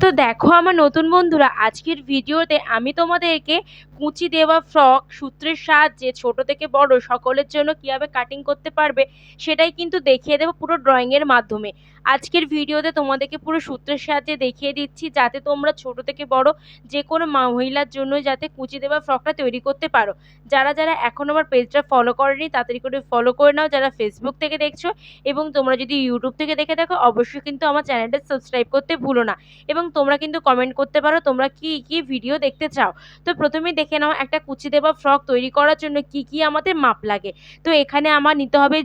তো দেখো আমার নতুন বন্ধুরা, আজকের ভিডিওতে আমি তোমাদেরকে কুচি দেওয়া ফ্রক সূত্রের সাহায্যে ছোট থেকে বড় সকলের জন্য কিভাবে কাটিং করতে পারবে সেটাই কিন্তু দেখিয়ে দেবো পুরো ড্রয়িংয়ের মাধ্যমে। আজকের ভিডিওতে তোমাদেরকে পুরো সূত্রের সাহায্যে দেখিয়ে দিচ্ছি যাতে তোমরা ছোট থেকে বড় যে কোনো মহিলার জন্য যাতে কুচি দেওয়া ফ্রকটা তৈরি করতে পারো। যারা যারা এখন আমার পেজটা ফলো করেনি তাড়াতাড়ি করে ফলো করে নাও, যারা ফেসবুক থেকে দেখছো, এবং তোমরা যদি ইউটিউব থেকে দেখে থাকো অবশ্যই কিন্তু আমার চ্যানেলটা সাবস্ক্রাইব করতে ভুলো না। এবং তোমরা কিন্তু কমেন্ট করতে পারো তোমরা কি কি ভিডিও দেখতে চাও। তো প্রথমেই দেখে নাও একটা কুচি দেওয়া ফ্রক তৈরি করার জন্য কি কি আমাদের মাপ লাগে। তো এখানে আমার নিতে হবে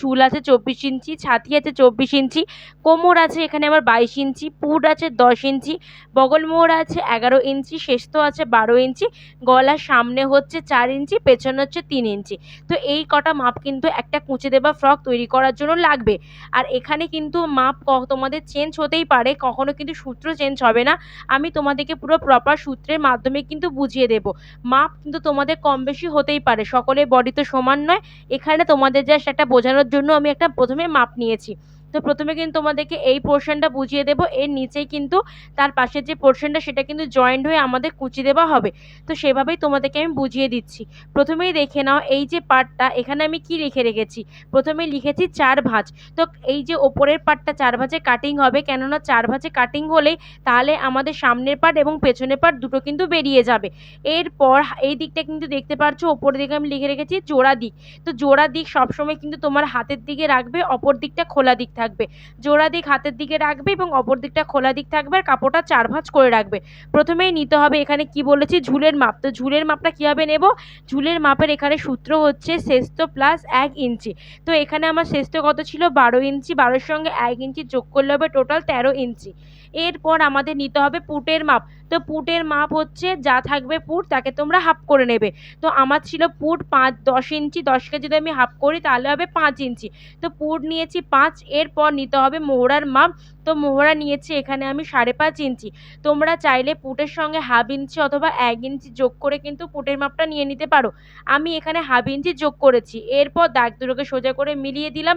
ঝুল আছে 24 ইঞ্চি, ছাতি আছে 24 ইঞ্চি, কোমর আছে এখানে আমার 22 ইঞ্চি, পুট আছে 10 ইঞ্চি, বগল মোড় আছে 11 ইঞ্চি, শেষতো আছে 12 ইঞ্চি, গলার সামনে হচ্ছে 4 ইঞ্চি, পেছনে হচ্ছে 3 ইঞ্চি। তো এই কটা মাপ কিন্তু একটা কুচি দেওয়া ফ্রক তৈরি করার জন্য লাগবে। আর এখানে কিন্তু মাপ তোমাদের চেঞ্জ হতেই পারে, কখনো কিন্তু সূত্র চেঞ্জ হবে না। আমি তোমাদেরকে পুরো প্রপার সূত্রের মাধ্যমে কিন্তু বুঝিয়ে দেব। মাপ কিন্তু তোমাদের কম বেশি হতেই পারে, সকলের বডি তো সমান নয়। এখানে তোমাদের জাস্ট একটা বোঝানোর জন্য আমি একটা প্রথমে মাপ নিয়েছি। তো প্রথমে কিন্তু তোমাদেরকে এই পোর্শনটা বুঝিয়ে দেবো, এর নিচেই কিন্তু তার পাশের যে পোর্শনটা সেটা কিন্তু জয়েন্ট হয়ে আমাদের কুচি দেওয়া হবে। তো সেভাবেই তোমাদেরকে আমি বুঝিয়ে দিচ্ছি। প্রথমেই দেখে নাও এই যে পার্টটা, এখানে আমি কি লিখে রেখেছি, প্রথমে লিখেছি 4 ভাঁজ। তো এই যে ওপরের পার্টটা 4 ভাঁজে কাটিং হবে, কেননা 4 ভাঁজে কাটিং হলেই তাহলে আমাদের সামনের পার্ট এবং পেছনের পার্ট দুটো কিন্তু বেরিয়ে যাবে। এরপর এই দিকটা কিন্তু দেখতে পাচ্ছ ওপরের দিকে আমি লিখে রেখেছি জোড়া দিক। তো জোড়া দিক সবসময় কিন্তু তোমার হাতের দিকে রাখবে, অপর দিকটা খোলা দিক থাকবে। জোড়া দিক হাতের দিকে রাখবে এবং অপর দিকটা খোলা দিক থাকবে, আর কাপড়টা 4 ভাঁজ করে রাখবে। প্রথমেই নিতে হবে এখানে কি বলেছি, ঝুলের মাপ। তো ঝুলের মাপটা কীভাবে নেব, ঝুলের মাপের এখানে সূত্র হচ্ছে শেষতো প্লাস 1 ইঞ্চি। তো এখানে আমার শেষতো কত ছিল 12 ইঞ্চি, 12-এর সঙ্গে 1 ইঞ্চি যোগ করলে হবে টোটাল 13 ইঞ্চি। এরপর আমাদের নিতে হবে পুটের মাপ। তো পুটের মাপ হচ্ছে যা থাকবে পুট তাকে তোমরা হাফ করে নেবে। তো আমার ছিল পুট 10 ইঞ্চি, 10কে যদি আমি হাফ করি তাহলে হবে 5 ইঞ্চি। তো পুট নিয়েছি 5। এরপর নিতে হবে মোহরার মাপ। তো মোহরা নিয়েছি এখানে আমি 5.5 ইঞ্চি। তোমরা চাইলে পুটের সঙ্গে হাফ ইঞ্চি অথবা 1 ইঞ্চি যোগ করে কিন্তু পুটের মাপটা নিয়ে নিতে পারো। আমি এখানে হাফ ইঞ্চি যোগ করেছি। এরপর দাগ দুটোকে সোজা করে মিলিয়ে দিলাম।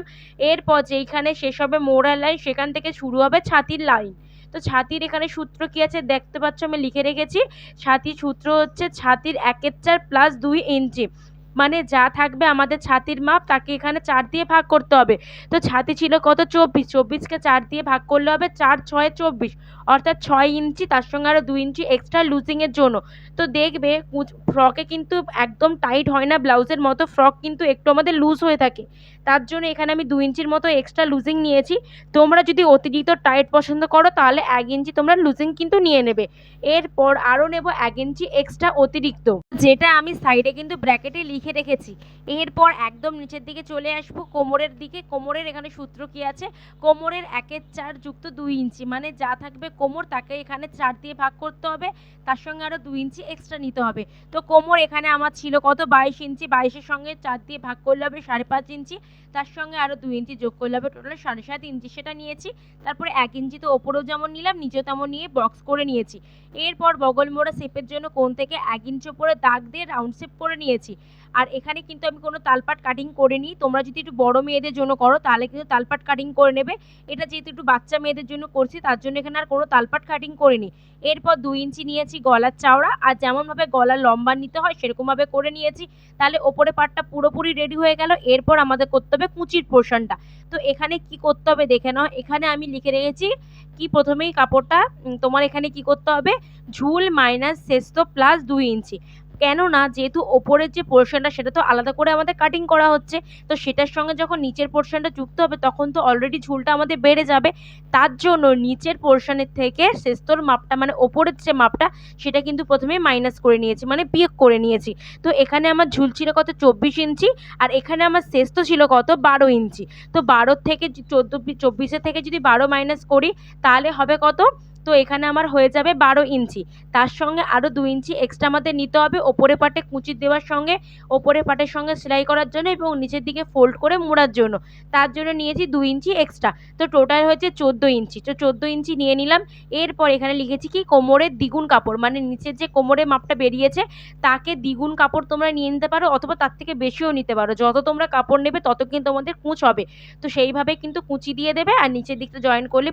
এরপর যেইখানে শেষ হবে মোহরার লাইন সেখান থেকে শুরু হবে ছাতির লাইন। তো ছাতির এখানে সূত্র কি আছে দেখতে পাচ্ছ, আমি লিখে রেখেছি। ছাতির সূত্র হচ্ছে ছাতির 1/4 প্লাস 2 ইঞ্চি, মানে যা থাকবে আমাদের ছাতির মাপ তাকে এখানে 4 দিয়ে ভাগ করতে হবে। তো ছাতি ছিল কত 24, 24কে 4 দিয়ে ভাগ করলে হবে 4 6 24, অর্থাৎ 6 ইঞ্চি, তার সঙ্গে আরও 2 ইঞ্চি এক্সট্রা লুজিংয়ের জন্য। তো দেখবে ফ্রকে কিন্তু একদম টাইট হয় না, ব্লাউজের মতো ফ্রক কিন্তু একটু আমাদের লুজ হয়ে থাকে, তার জন্য এখানে আমি 2 ইঞ্চির মতো এক্সট্রা লুজিং নিয়েছি। তোমরা যদি অতিরিক্ত টাইট পছন্দ করো তাহলে 1 ইঞ্চি তোমরা লুজিং কিন্তু নিয়ে নেবে। এরপর আরও নেব 1 ইঞ্চি এক্সট্রা অতিরিক্ত, যেটা আমি সাইডে কিন্তু ব্র্যাকেটে লিখে রেখেছি। এরপর একদম নিচের দিকে চলে আসবো কোমরের দিকে। কোমরের এখানে সূত্র কি আছে, কোমরের 1/4 যুক্ত 2 ইঞ্চি, মানে যা থাকবে কোমর তাকে এখানে 4 দিয়ে ভাগ করতে হবে, তার সঙ্গে আরও 2 ইঞ্চি এক্সট্রা নিতে হবে। তো কোমর এখানে আমার ছিল কত 22 ইঞ্চি, 22-এর সঙ্গে 4 দিয়ে ভাগ করলে হবে 5.5 ইঞ্চি, তার সঙ্গে আরও 2 ইঞ্চি যোগ করলে হবে টোটাল 7.5 ইঞ্চি, সেটা নিয়েছি। তারপরে 1 ইঞ্চি তো ওপরেও যেমন নিলাম নিচেও তেমন নিয়ে বক্স করে নিয়েছি। এরপর বগল মোড়া শেপের জন্য কোণ থেকে 1 ইঞ্চি উপরে দাগ দিয়ে রাউন্ড শেপ করে নিয়েছি। আর এখানে কিন্তু আমি কোনো তালপাট কাটিং করে নিই, তোমরা যদি একটু বড় মেয়েদের জন্য করো তাহলে কিন্তু তালপাট কাটিং করে নেবে। এটা যেহেতু একটু বাচ্চা মেয়েদের জন্য করছি তার জন্য এখানে আর কোনো তালপাট কাটিং করিনি। এরপর 2 ইঞ্চি নিয়েছি গলার চওড়া, আর যেমনভাবে গলার লম্বা নিতে হয় সেরকমভাবে করে নিয়েছি। তাহলে ওপরে পাটটা পুরোপুরি রেডি হয়ে গেল। এরপর আমাদের করতে হবে কুচির পোর্শনটা। তো এখানে কি করতে হবে দেখে নাও, এখানে আমি লিখে রেখেছি কি প্রথমেই কাপড়টা তোমার এখানে কি করতে হবে, ঝুল মাইনাস শেষতো প্লাস 2 ইঞ্চি। কেননা যেহেতু ওপরের যে পোর্শনটা সেটা তো আলাদা করে আমাদের কাটিং করা হচ্ছে, তো সেটার সঙ্গে যখন নিচের পোর্শনটা যুক্ত হবে তখন তো অলরেডি ঝুলটা আমাদের বেড়ে যাবে। তার জন্য নিচের পোর্শনের থেকে শেষতোর মাপটা মানে ওপরের যে মাপটা সেটা কিন্তু প্রথমে মাইনাস করে নিয়েছি, মানে বিয়োগ করে নিয়েছি। তো এখানে আমার ঝুল ছিল কত 24 ইঞ্চি, আর এখানে আমার শেষতো ছিল কত 12 ইঞ্চি। তো 12 থেকে 24-এর থেকে যদি 12 মাইনাস করি তাহলে হবে কত, তো এখানে আমার হয়ে যাবে 12 ইঞ্চি। তার সঙ্গে আরও 2 ইঞ্চি এক্সট্রা আমাদের নিতে হবে ওপরে পাটে কুচি দেওয়ার সঙ্গে, ওপরে পাটের সঙ্গে সেলাই করার জন্য এবং নিচের দিকে ফোল্ড করে মোড়ার জন্য। তার জন্য নিয়েছি 2 ইঞ্চি এক্সট্রা। তো টোটাল হয়েছে 14 ইঞ্চি। তো 14 ইঞ্চি নিয়ে নিলাম। এরপর এখানে লিখেছি কি কোমরের দ্বিগুণ কাপড়, মানে নিচের যে কোমরের মাপটা বেরিয়েছে তাকে দ্বিগুণ কাপড় তোমরা নিয়ে নিতে পারো অথবা তার থেকে বেশিও নিতে পারো। যত তোমরা কাপড় নেবে তত কিন্তু তোমাদের কুঁচ হবে। তো সেইভাবে কিন্তু কুচি দিয়ে দেবে আর নিচের দিকটা জয়েন করলে